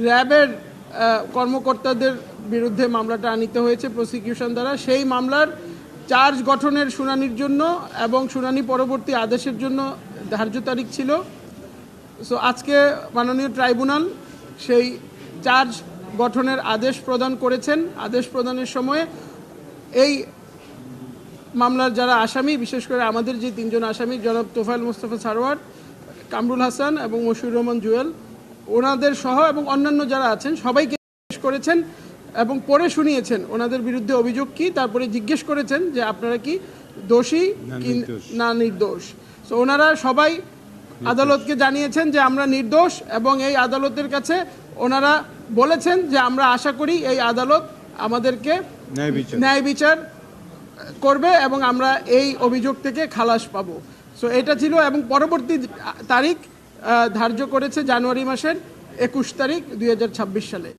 র্যাবের কর্মকর্তাদের বিরুদ্ধে মামলাটা আনিতে হয়েছে প্রসিকিউশন দ্বারা। সেই মামলার চার্জ গঠনের শুনানির জন্য এবং শুনানি পরবর্তী আদেশের জন্য ধার্য তারিখ ছিল। সো আজকে মাননীয় ট্রাইব্যুনাল সেই চার্জ গঠনের আদেশ প্রদান করেছেন। আদেশ প্রদানের সময়ে এই মামলার যারা আসামি, বিশেষ করে আমাদের যে তিনজন আসামি জনাব তোফায়েল মোস্তফা সারোয়ার, কামরুল হাসান এবং মশিউর রহমান জুয়েল, ওনাদের সহ এবং অন্যান্য যারা আছেন সবাইকে জিজ্ঞেস করেছেন এবং পড়ে শুনিয়েছেন ওনাদের বিরুদ্ধে অভিযোগ কী, তারপরে জিজ্ঞেস করেছেন যে আপনারা কি দোষী কি না নির্দোষ। সো ওনারা সবাই আদালতকে জানিয়েছেন যে আমরা নির্দোষ এবং এই আদালতের কাছে ওনারা বলেছেন যে আমরা আশা করি এই আদালত আমাদেরকে ন্যায় বিচার করবে এবং আমরা এই অভিযোগ থেকে খালাস পাবো। সো এটা ছিল এবং পরবর্তী তারিখ ধার্য করেছে জানুয়ারি মাসের 21 তারিখ 2026 সালে।